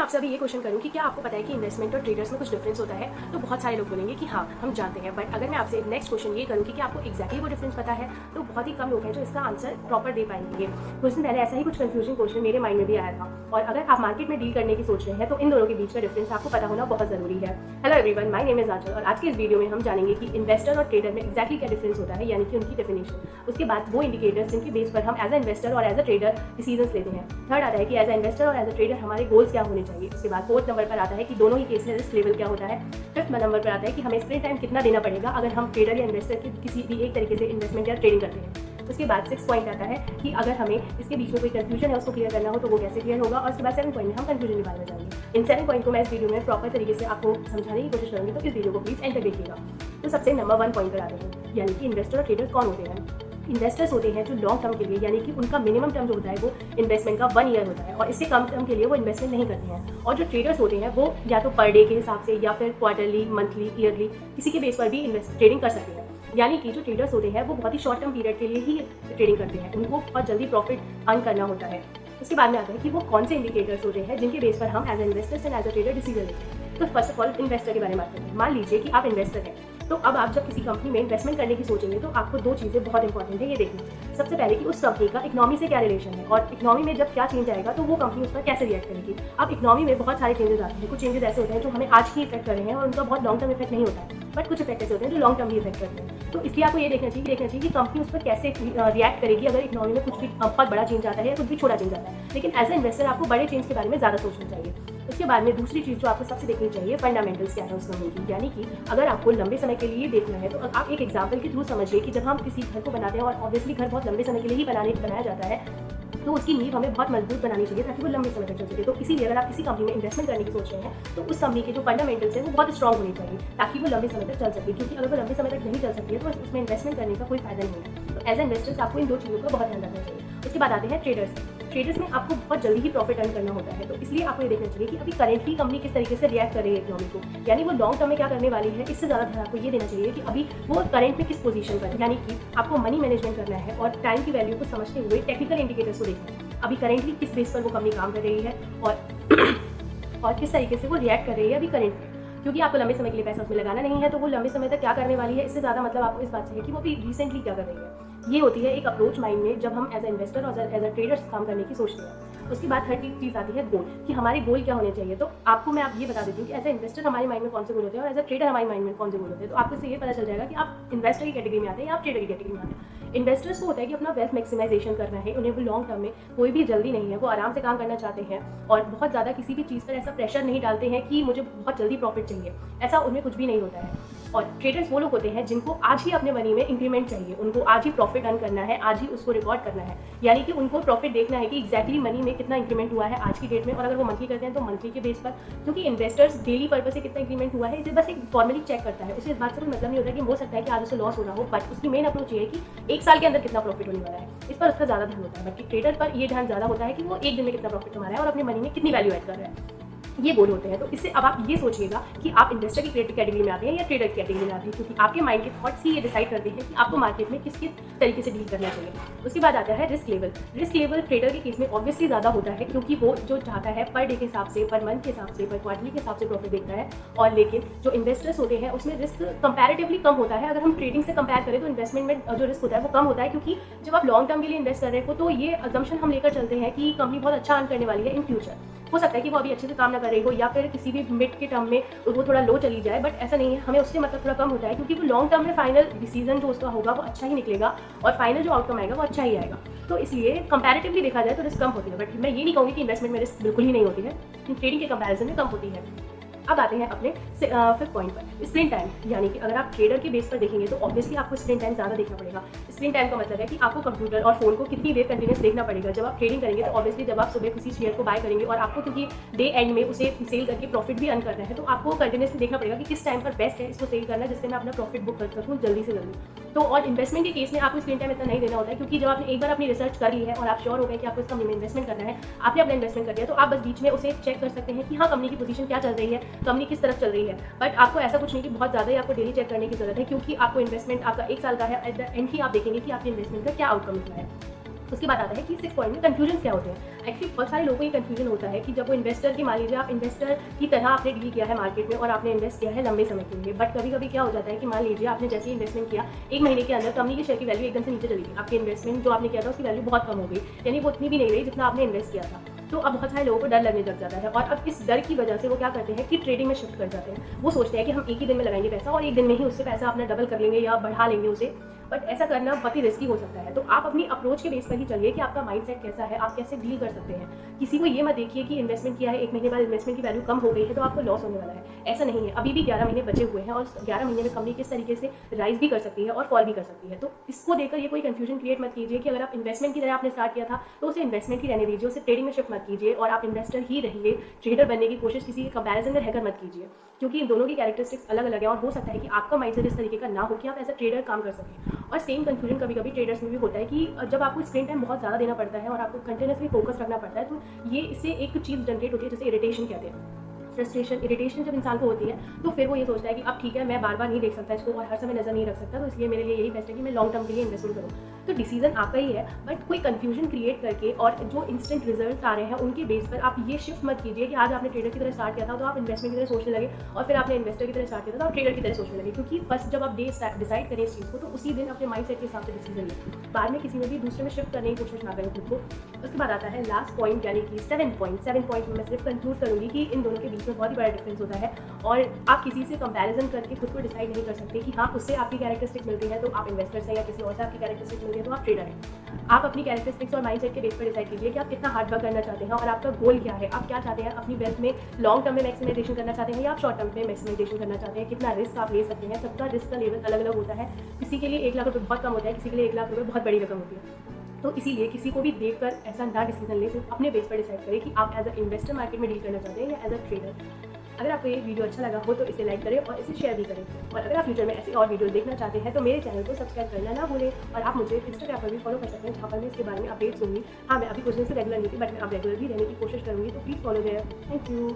आपसे अभी ये क्वेश्चन करूँ कि क्या आपको पता है कि इन्वेस्टमेंट और ट्रेडर्स में कुछ डिफरेंस होता है, तो बहुत सारे लोग बोलेंगे कि हाँ हम जानते हैं। बट अगर मैं आपसे नेक्स्ट क्वेश्चन ये करूँ कि क्या आपको एक्जैक्टली वो डिफरेंस पता है, तो बहुत ही कम लोग हैं जो इसका आंसर प्रॉपर दे पाएंगे। कुछ दिन पहले ऐसा ही कुछ कंफ्यूजन क्वेश्चन मेरे माइंड में भी आया था, और अगर आप मार्केट में डील करने की सोच रहे हैं तो इन दोनों के बीच का डिफरेंस आपको पता होना बहुत जरूरी है। Hello everyone, my name is Aanchal, और आज के इस वीडियो में हम जानेंगे कि इन्वेस्टर और ट्रेडर में एक्जैक्टली क्या डिफरेंस होता है, यानी कि उनकी डेफिनेशन। उसके बाद वो इंडिकेटर्स जिनके बेस पर हम एज अ इन्वेस्टर और एज अ ट्रेडर डिसीजन लेते हैं। थर्ड आता है कि एज अ इन्वेस्टर और एज अ ट्रेडर हमारे गोल्स क्या होने चाहिए। उसके बाद फोर्थ नंबर पर आता है कि दोनों ही केस में रिस्क लेवल क्या होता है। फिफ्थ नंबर पर आता है कि हमें स्क्रीन टाइम कितना देना पड़ेगा अगर हम ट्रेडर या इन्वेस्टर के किसी भी एक तरीके से इन्वेस्टमेंट या ट्रेडिंग करते हैं। उसके बाद 6 पॉइंट आता है कि अगर हमें इसके बीच में कोई कंफ्यूजन है उसको क्लियर करना हो तो वो कैसे क्लियर होगा। और उसके बाद 7 पॉइंट में हम कंफ्यूजन निकालना में जाएंगे। इन 7 पॉइंट को मैं इस वीडियो में प्रॉपर तरीके से आपको समझाने की कोशिश करूँगी, तो इस वीडियो को प्लीज एंड तक देखिएगा। तो सबसे नंबर 1 पॉइंट पर आते हैं, यानी कि इन्वेस्टर और ट्रेडर कौन होते हैं। इन्वेस्टर्स होते हैं जो लॉन्ग टर्म के लिए, यानी कि उनका मिनिमम टर्म जो होता है वो इन्वेस्टमेंट का 1 ईयर होता है, और इससे कम टर्म के लिए वो इन्वेस्टमेंट नहीं करते हैं। और जो ट्रेडर्स होते हैं वो या तो पर डे के हिसाब से या फिर क्वार्टरली, मंथली, ईयरली किसी के बेस पर भी ट्रेडिंग कर सकते हैं। यानी कि जो ट्रेडर्स होते हैं वो बहुत ही शॉर्ट टर्म पीरियड के लिए ही ट्रेडिंग करते हैं, उनको बहुत जल्दी प्रॉफिट अर्न करना होता है। उसके बाद में आता है कि वो कौन से इंडिकेटर्स होते हैं जिनके बेस पर हम as a investors and as a trader decision लेते हैं। तो फर्स्ट ऑफ ऑल इन्वेस्टर के बारे में बात करते हैं। मान लीजिए कि आप इन्वेस्टर हैं, तो अब आप जब किसी कंपनी में इन्वेस्टमेंट करने की सोचेंगे तो आपको 2 चीज़ें बहुत इंपॉर्टेंट है ये देखना। सबसे पहले कि उस कंपनी का इकोनॉमी से क्या रिलेशन है, और इकोनॉमी में जब क्या चेंज आएगा तो वो कंपनी उस पर कैसे रिएक्ट करेगी। अब इकोनॉमी में बहुत सारे चेंजेस आते हैं, कुछ चेंजेस ऐसे होते हैं जो हमें आज ही इफेक्ट कर रहे हैं और उनका बहुत लॉन्ग टर्म इफेक्ट नहीं होता है, बट कुछ इफेक्ट ऐसे होते हैं जो लॉन्ग टर्म भी इफेक्ट करते हैं। तो इसलिए आपको ये देखना चाहिए कि कंपनी उस पर कैसे रिएक्ट करेगी अगर इकोनॉमी में कुछ भी बहुत बड़ा चेंज आता है या कुछ भी छोटा चेंज आता है। लेकिन एज ए इन्वेस्टर आपको बड़े चेंज के बारे में ज़्यादा सोचना चाहिए। उसके बाद में दूसरी चीज़ जो आपको सबसे देखनी चाहिए, फंडामेंटल्स क्या है उस कंपनी की। यानी कि अगर आपको लंबे समय के लिए देखना है तो आप एक एग्जाम्पल के थ्रू समझिए कि जब हम किसी घर को बनाते हैं, और ऑब्वियसली घर बहुत लंबे समय के लिए ही बनाया जाता है, तो उसकी नींव हमें बहुत मजबूत बनानी चाहिए ताकि वो लंबे समय तक चल सके। तो इसीलिए अगर आप किसी कंपनी में इन्वेस्टमेंट करने की सोच रहे हैं तो उस कंपनी के जो फंडामेंटल्स हैं वो बहुत स्ट्रॉन्ग होने चाहिए ताकि वो लंबे समय तक चल सके, क्योंकि अगर वो लंबे समय तक नहीं चल सकती है तो उसमें इन्वेस्टमेंट करने का कोई फायदा नहीं है। तो एज ए इन्वेस्टर्स आपको इन 2 चीज़ों का बहुत ध्यान रखना चाहिए। उसके बाद आते हैं ट्रेडर्स में आपको बहुत जल्दी ही प्रॉफिट अर्न करना होता है, तो इसलिए आपको ये देखना चाहिए कि अभी करेंटली कंपनी किस तरीके से रिएक्ट कर रही है इकोनॉमी को, यानी वो लॉन्ग टर्म में क्या करने वाली है। इससे ज़्यादा ध्यान आपको ये देना चाहिए कि अभी वो करंट में किस पोजीशन पर है, यानी कि आपको मनी मैनेजमेंट करना है और टाइम की वैल्यू को समझते हुए टेक्निकल इंडिकेटर्स को देखना है। अभी करेंटली किस बेस पर वो कंपनी काम कर रही है और किस तरीके से वो रिएक्ट कर रही है अभी करंट में, क्योंकि आपको लंबे समय के लिए पैसा उसमें लगाना नहीं है, तो वो लंबे समय तक क्या करने वाली है, इससे ज़्यादा मतलब आपको इस बात से है कि वो अभी रिसेंटली क्या कर रही है। ये होती है एक अप्रोच माइंड में जब हम एज ए इन्वेस्टर और एज अ ट्रेडर काम करने की सोचते हैं। उसके बाद 30 चीज़ आती है गोल, कि हमारे गोल क्या होने चाहिए। तो आपको मैं ये बता देती हूँ कि एज ए इन्वेस्टर हमारे माइंड में कौन से गोल होते हैं और एज अ ट्रेडर हमारे माइंड में कौन से गोल होते हैं। तो आपको इससे ये पता चल जाएगा कि आप इन्वेस्टर की कैटेगरी में आते हैं या आप ट्रेडर की कैटेगरी में आते हैं। इन्वेस्टर्स को होता है कि अपना वेल्थ मैक्सिमाइजेशन करना है, उन्हें वो लॉन्ग टर्म में कोई भी जल्दी नहीं है, वो आराम से काम करना चाहते हैं और बहुत ज़्यादा किसी भी चीज़ पर ऐसा प्रेशर नहीं डालते हैं कि मुझे बहुत जल्दी प्रॉफिट चाहिए, ऐसा उनमें कुछ भी नहीं होता है। और ट्रेडर्स वो लोग होते हैं जिनको आज ही अपने मनी में इंक्रीमेंट चाहिए, उनको आज ही प्रॉफिट अर्न करना है, आज ही उसको रिकॉर्ड करना है, यानी कि उनको प्रॉफिट देखना है कि एक्जैक्टली मनी में कितना इंक्रीमेंट हुआ है आज की डेट में, और अगर वो मंथली करते हैं तो मंथली के बेस पर, क्योंकि इन्वेस्टर्स डेली पर्पस से कितना इंक्रीमेंट हुआ है इसे बस एक फॉर्मली चेक करता है। उसे इस बात से कोई मतलब नहीं होता कि हो सकता है कि आज उसे लॉस हो रहा हो, बट उसकी मेन अप्रोच ये है कि 1 साल के अंदर कितना प्रॉफिट होने वाला है, इस पर उसका ज़्यादा ध्यान होता है। बल्कि ट्रेडर पर ये ध्यान ज़्यादा होता है कि वो एक दिन में कितना प्रॉफिट कमा रहा है और अपने मनी में कितनी वैल्यू ऐड कर रहा है, ये गोल होते हैं। तो इससे अब आप ये सोचिएगा कि आप इन्वेस्टर की कैटेगरी में आते हैं या ट्रेडर की कैटेगरी में आते हैं, क्योंकि आपके माइंड के थॉट्स ही ये डिसाइड करते हैं कि आपको मार्केट में किस तरीके से डील करना चाहिए। उसके बाद आता है रिस्क लेवल ट्रेडर के केस में ऑब्वियसली ज़्यादा होता है, क्योंकि वो जो चाहता है पर डे के हिसाब से, पर मंथ के हिसाब से, पर क्वार्टरली के हिसाब से प्रॉफिट देखता है। और लेकिन जो इन्वेस्टर्स होते हैं उसमें रिस्क कंपैरेटिवली कम होता है। अगर हम ट्रेडिंग से कंपेयर करें तो इन्वेस्टमेंट में जो रिस्क होता है वो कम होता है, क्योंकि जब आप लॉन्ग टर्म के लिए इन्वेस्ट कर रहे हो तो ये अजम्पशन हम लेकर चलते हैं कि कंपनी बहुत अच्छा अर्न करने वाली है इन फ्यूचर। हो सकता है कि वो अभी अच्छे से काम ना कर रही हो या फिर किसी भी मिड के टर्म में वो थोड़ा लो चली जाए, बट ऐसा नहीं है, हमें उससे मतलब थोड़ा कम होता है, क्योंकि वो लॉन्ग टर्म में फाइनल डिसीजन जो उसका होगा वो अच्छा ही निकलेगा और फाइनल जो आउटकम आएगा वो अच्छा ही आएगा। तो इसलिए कंपैरेटिवली देखा जाए तो रिस्क कम होती है, बट मैं ये नहीं कहूँगी कि इन्वेस्टमेंट में रिस्क बिल्कुल ही नहीं होती है, ट्रेडिंग के कंपैरिजन में कम होती है। अब आते हैं अपने 5th पॉइंट पर, स्क्रीन टाइम। यानी कि अगर आप ट्रेडर के बेस पर देखेंगे तो ऑब्वियसली आपको स्क्रीन टाइम ज़्यादा देखना पड़ेगा। स्क्रीन टाइम का मतलब है कि आपको कंप्यूटर और फोन को कितनी देर कंटिन्यूस देखना पड़ेगा। जब आप ट्रेडिंग करेंगे तो ऑब्वियसली जब आप सुबह किसी शेयर को बाय करेंगे और आपको क्योंकि डे एंड में उसे सेल करके प्रॉफिट भी अर्न करना है, तो आपको कंटिन्यूसली देखना पड़ेगा कि किस टाइम पर बेस्ट है इसको सेल करना, जिससे मैं अपना प्रॉफिट बुक कर सकूँ जल्दी से जल्दी। तो और इन्वेस्टमेंट के केस में आपको स्क्रीन टाइम इतना नहीं देना होता है, क्योंकि जब आपने एक बार अपनी रिसर्च कर ली है और आप श्योर हो गए कि आपको इस कंपनी में इन्वेस्टमेंट करना है, आपने अपना इन्वेस्टमेंट कर दिया, तो आप बस बीच में उसे चेक कर सकते हैं कि हाँ कंपनी की पोजीशन क्या चल रही है, कंपनी किस तरफ चल रही है। बट आपको ऐसा कुछ नहीं कि बहुत ज़्यादा ही आपको डेली चेक करने की जरूरत है, क्योंकि आपको इन्वेस्टमेंट आपका 1 साल का है, एट द एंड ही आप देखेंगे कि आपके इन्वेस्टमेंट का क्या आउटकम निकला है। उसके बाद आता है कि 6 पॉइंट में कन्फ्यूजन क्या होते हैं। एक्चुअली बहुत सारे लोगों को ये कन्फ्यूजन होता है कि जब वो इन्वेस्टर की, मान लीजिए आप इन्वेस्टर की तरह आपने डील किया है मार्केट में और आपने इन्वेस्ट किया है लंबे समय के लिए, बट कभी कभी क्या हो जाता है कि मान लीजिए आपने जैसे ही इन्वेस्टमेंट किया 1 महीने के अंदर कंपनी के शेयर की वैल्यू एकदम से नीचे चली गई, आपके इन्वेस्टमेंट जो आपने किया था उसकी वैल्यू बहुत कम हो गई, यानी वो उतनी भी नहीं रही जितना आपने इन्वेस्ट किया था। तो अब बहुत सारे लोगों को डर लगने लग जाता है और अब इस डर की वजह से वो क्या करते हैं कि ट्रेडिंग में शिफ्ट कर जाते हैं। वो सोचते हैं कि हम एक ही दिन में लगाएंगे पैसा और एक दिन में ही उससे पैसा अपना डबल कर लेंगे या बढ़ा लेंगे उसे, बट ऐसा करना बहुत ही रिस्की हो सकता है। तो आप अपनी अप्रोच के बेस पर ही चलिए कि आपका माइंडसेट कैसा है, आप कैसे डील कर सकते हैं। किसी को ये मत देखिए कि इन्वेस्टमेंट किया है 1 महीने बाद इन्वेस्टमेंट की वैल्यू कम हो गई है तो आपको लॉस होने वाला है, ऐसा नहीं है। अभी भी 11 महीने बचे हुए हैं और 11 महीने में कंपनी किस तरीके से राइज भी कर सकती है और फॉल भी कर सकती है। तो इसको देखकर ये कोई कंफ्यूजन क्रिएट मत कीजिए कि अगर आप इन्वेस्टमेंट की तरह आपने स्टार्ट किया था तो उसे इन्वेस्टमेंट ही रहने दीजिए, उसे ट्रेडिंग में शिफ्ट मत कीजिए और आप इन्वेस्टर ही रहिए। ट्रेडर बनने की कोशिश किसी के कंपैरिजन में रहकर मत कीजिए, क्योंकि इन दोनों की कैरेक्टरिस्टिक्स अलग अलग है और हो सकता है कि आपका माइंडसेट इस तरीके का ना हो कि आप एज अ ट्रेडर काम कर सकें। और सेम कंफ्यूजन कभी कभी ट्रेडर्स में भी होता है कि जब आपको स्क्रीन टाइम बहुत ज़्यादा देना पड़ता है और आपको कंटिन्यूसली फोकस रखना पड़ता है तो ये इससे एक चीज़ जनरेट होती है जिसे इरिटेशन कहते हैं। फ्रस्ट्रेशन, इरिटेशन जब इंसान को होती है तो फिर वो ये सोचता है कि अब ठीक है, मैं बार बार नहीं देख सकता इसको और हर समय नजर नहीं रख सकता, तो इसलिए मेरे लिए यही बेस्ट है कि मैं लॉन्ग टर्म के लिए इन्वेस्टमेंट करूँ। तो डिसीजन आपका ही है, बट कोई कंफ्यूजन क्रिएट करके और जो इंस्टेंट रिजल्ट आ रहे हैं उनके बेस पर आप ये शिफ्ट मत कीजिए कि आज आपने ट्रेडर की तरह स्टार्ट किया था तो आप इन्वेस्टमेंट की तरह सोचने लगे और फिर आपने इन्वेस्टर की तरह स्टार्ट किया था तो आप ट्रेडर की तरह सोचने लगे। क्योंकि फर्स्ट जब आप डिसाइड करें इस चीज़ को तो उसी दिन अपने माइंड सेट के हिसाब से डिसीजन लें, बाद में किसी में भी दूसरे में शिफ्ट करने की कोशिश ना करें खुद को। उसके बाद आता है लास्ट पॉइंट, यानी कि 7 पॉइंट में मैं सिर्फ कंक्लूड करूँगी कि इन दोनों के बीच में बहुत ही बड़ा डिफरेंस होता है और आप किसी से कंपैरिजन करके खुद को डिसाइड नहीं कर सकते कि हाँ उससे आपकी कैरेक्टरिस्टिक मिलती है तो आप इन्वेस्टर्स हैं या किसी और से आपकी कैरेक्टरिस्टिक मिलती है तो आप ट्रेडर हैं। आप अपनी कैरेक्टरिस्टिक्स और माइंडसेट के बेस पर डिसाइड कीजिए कि आप कितना हार्ड वर्क करना चाहते हैं और आपका गोल क्या है, आप क्या चाहते हैं अपनी वेल्थ में, लॉन्ग टर्म में मैक्सिमाइजेशन करना चाहते हैं या आप शॉर्ट टर्म में मैक्सिमाइजेशन करना चाहते हैं, कितना रिस्क आप ले सकते हैं। सबका रिस्क का लेवल अलग अलग होता है, किसी के लिए 1 लाख रुपये बहुत कम होता है, किसी के लिए 1 लाख रुपये बहुत बड़ी रकम होती है। तो इसीलिए किसी को भी देखकर ऐसा ना डिसीजन ले, सिर्फ अपने बेस पर डिसाइड करें कि आप एज अ इन्वेस्टर मार्केट में डील करना चाहते हैं या एज अ ट्रेडर। अगर आपको ये वीडियो अच्छा लगा हो तो इसे लाइक करें और इसे शेयर भी करें, और अगर आप फ्यूचर में ऐसी और वीडियो देखना चाहते हैं तो मेरे चैनल को सब्सक्राइब करना ना भूलें। और आप मुझे इंस्टाग्राम पर भी फॉलो कर सकते हैं जहाँ पर मैं इसके बारे में अपडेट्स दूँगी। हाँ, मैं अभी कुछ दिन से रेगुलर नहीं थी, बट मैं अब रेगुलर भी रहने की कोशिश करूँगी, तो please follow there. Thank you.